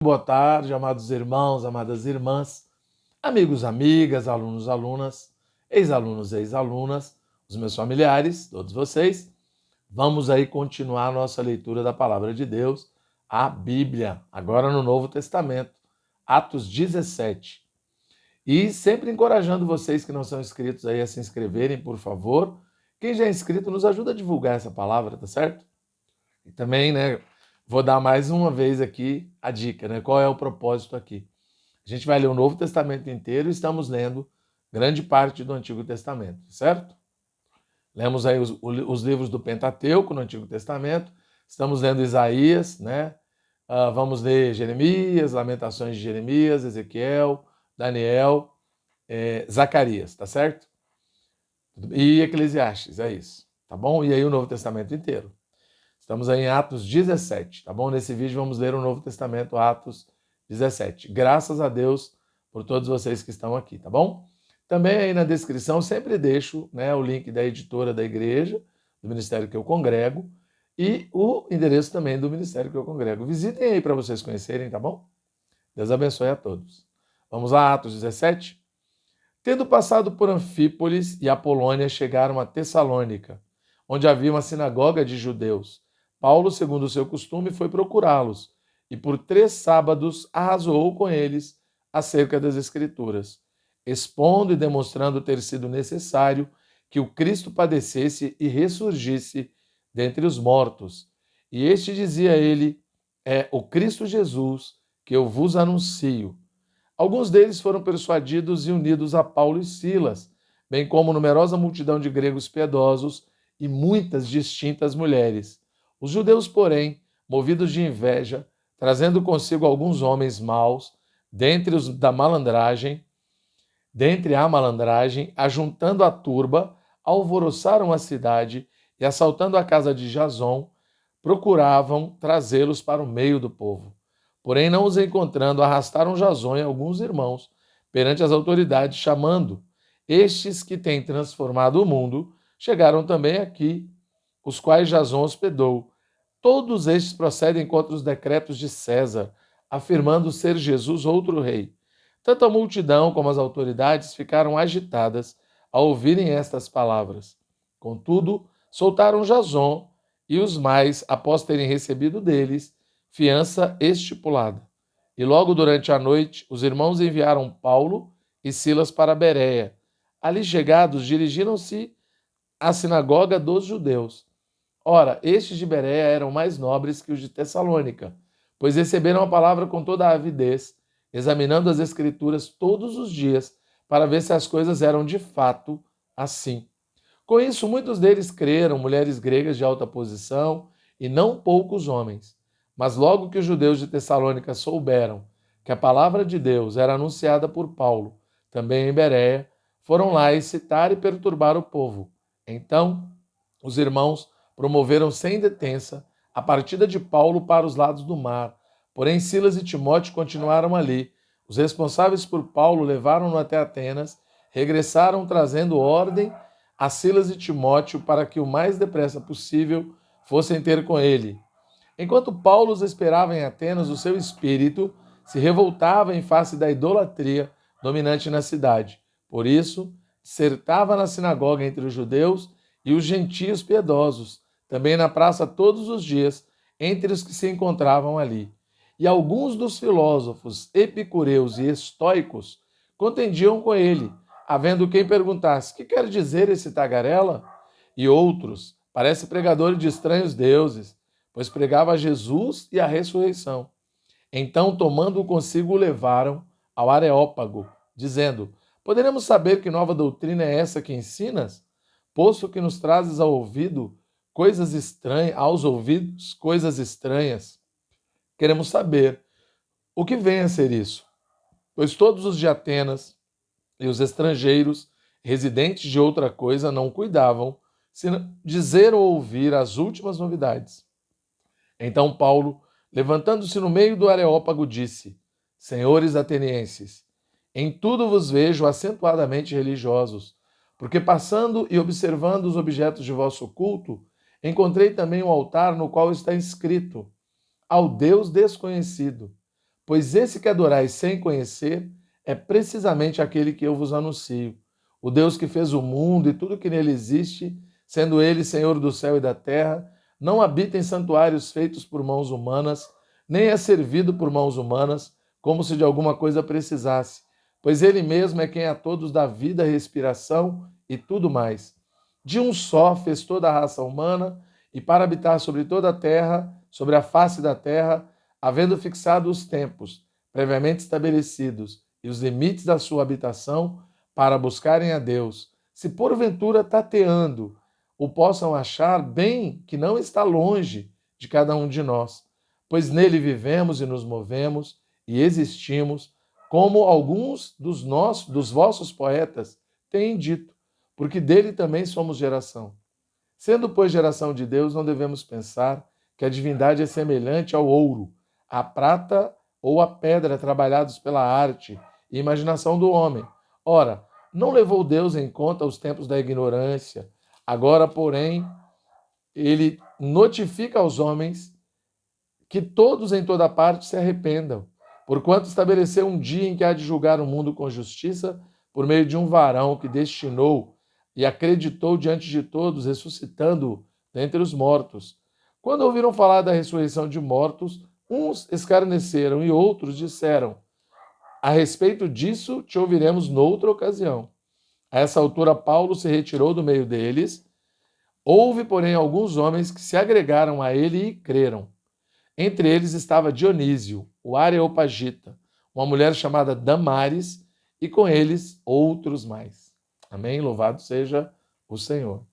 Boa tarde, amados irmãos, amadas irmãs, amigos, amigas, alunos, alunas, ex-alunos, ex-alunas, os meus familiares, todos vocês. Vamos aí continuar a nossa leitura da Palavra de Deus, a Bíblia, agora no Novo Testamento, Atos 17. E sempre encorajando vocês que não são inscritos aí a se inscreverem, por favor. Quem já é inscrito nos ajuda a divulgar essa palavra, tá certo? E também, vou dar mais uma vez aqui a dica, qual é o propósito aqui? A gente vai ler o Novo Testamento inteiro e estamos lendo grande parte do Antigo Testamento, certo? Lemos aí os livros do Pentateuco no Antigo Testamento, estamos lendo Isaías, vamos ler Jeremias, Lamentações de Jeremias, Ezequiel, Daniel, Zacarias, tá certo? E Eclesiastes, é isso, tá bom? E aí o Novo Testamento inteiro. Estamos aí em Atos 17, tá bom? Nesse vídeo vamos ler o Novo Testamento, Atos 17. Graças a Deus por todos vocês que estão aqui, tá bom? Também aí na descrição sempre deixo o link da editora da igreja, do ministério que eu congrego, e o endereço também do ministério que eu congrego. Visitem aí para vocês conhecerem, tá bom? Deus abençoe a todos. Vamos lá, Atos 17? Tendo passado por Anfípolis e Apolônia, chegaram a Tessalônica, onde havia uma sinagoga de judeus. Paulo, segundo o seu costume, foi procurá-los e por 3 sábados arrazoou com eles acerca das Escrituras, expondo e demonstrando ter sido necessário que o Cristo padecesse e ressurgisse dentre os mortos. E este dizia ele, é o Cristo Jesus que eu vos anuncio. Alguns deles foram persuadidos e unidos a Paulo e Silas, bem como numerosa multidão de gregos piedosos e muitas distintas mulheres. Os judeus, porém, movidos de inveja, trazendo consigo alguns homens maus, dentre a malandragem, ajuntando a turba, alvoroçaram a cidade e, assaltando a casa de Jason, procuravam trazê-los para o meio do povo. Porém, não os encontrando, arrastaram Jason e alguns irmãos perante as autoridades, chamando. Estes que têm transformado o mundo chegaram também aqui, os quais Jason hospedou. Todos estes procedem contra os decretos de César, afirmando ser Jesus outro rei. Tanto a multidão como as autoridades ficaram agitadas ao ouvirem estas palavras. Contudo, soltaram Jason e os mais, após terem recebido deles fiança estipulada. E logo durante a noite, os irmãos enviaram Paulo e Silas para Bereia. Ali chegados, dirigiram-se à sinagoga dos judeus. Ora, estes de Bereia eram mais nobres que os de Tessalônica, pois receberam a palavra com toda a avidez, examinando as Escrituras todos os dias, para ver se as coisas eram de fato assim. Com isso, muitos deles creram, mulheres gregas de alta posição, e não poucos homens. Mas logo que os judeus de Tessalônica souberam que a palavra de Deus era anunciada por Paulo, também em Bereia, foram lá excitar e perturbar o povo. Então, os irmãos promoveram sem detença a partida de Paulo para os lados do mar. Porém, Silas e Timóteo continuaram ali. Os responsáveis por Paulo levaram-no até Atenas, regressaram trazendo ordem a Silas e Timóteo para que o mais depressa possível fossem ter com ele. Enquanto Paulo os esperava em Atenas, o seu espírito se revoltava em face da idolatria dominante na cidade. Por isso, dissertava na sinagoga entre os judeus e os gentios piedosos, também na praça todos os dias, entre os que se encontravam ali. E alguns dos filósofos epicureus e estoicos contendiam com ele, havendo quem perguntasse: que quer dizer esse tagarela? E outros: parece pregador de estranhos deuses, pois pregava Jesus e a ressurreição. Então, tomando-o consigo, o levaram ao Areópago, dizendo: poderemos saber que nova doutrina é essa que ensinas? Posto que nos trazes ao ouvido coisas estranhas, aos ouvidos coisas estranhas. Queremos saber o que vem a ser isso, pois todos os de Atenas e os estrangeiros, residentes de outra coisa, não cuidavam, senão dizer ou ouvir as últimas novidades. Então Paulo, levantando-se no meio do Areópago, disse: senhores atenienses, em tudo vos vejo acentuadamente religiosos, porque passando e observando os objetos de vosso culto, encontrei também um altar no qual está escrito: ao Deus desconhecido. Pois esse que adorais sem conhecer é precisamente aquele que eu vos anuncio. O Deus que fez o mundo e tudo que nele existe, sendo ele Senhor do céu e da terra, não habita em santuários feitos por mãos humanas, nem é servido por mãos humanas, como se de alguma coisa precisasse, pois ele mesmo é quem a todos dá vida, respiração e tudo mais. De um só fez toda a raça humana, e para habitar sobre toda a terra, sobre a face da terra, havendo fixado os tempos previamente estabelecidos e os limites da sua habitação, para buscarem a Deus, se porventura tateando, o possam achar, bem que não está longe de cada um de nós, pois nele vivemos e nos movemos e existimos, como alguns dos vossos poetas têm dito, porque dele também somos geração. Sendo, pois, geração de Deus, não devemos pensar que a divindade é semelhante ao ouro, à prata ou à pedra trabalhados pela arte e imaginação do homem. Ora, não levou Deus em conta os tempos da ignorância. Agora, porém, ele notifica aos homens que todos em toda parte se arrependam, porquanto estabeleceu um dia em que há de julgar o mundo com justiça por meio de um varão que destinou e acreditou diante de todos, ressuscitando-o dentre os mortos. Quando ouviram falar da ressurreição de mortos, uns escarneceram e outros disseram: a respeito disso te ouviremos noutra ocasião. A essa altura, Paulo se retirou do meio deles. Houve, porém, alguns homens que se agregaram a ele e creram. Entre eles estava Dionísio, o Areopagita, uma mulher chamada Damares, e com eles outros mais. Amém? Louvado seja o Senhor.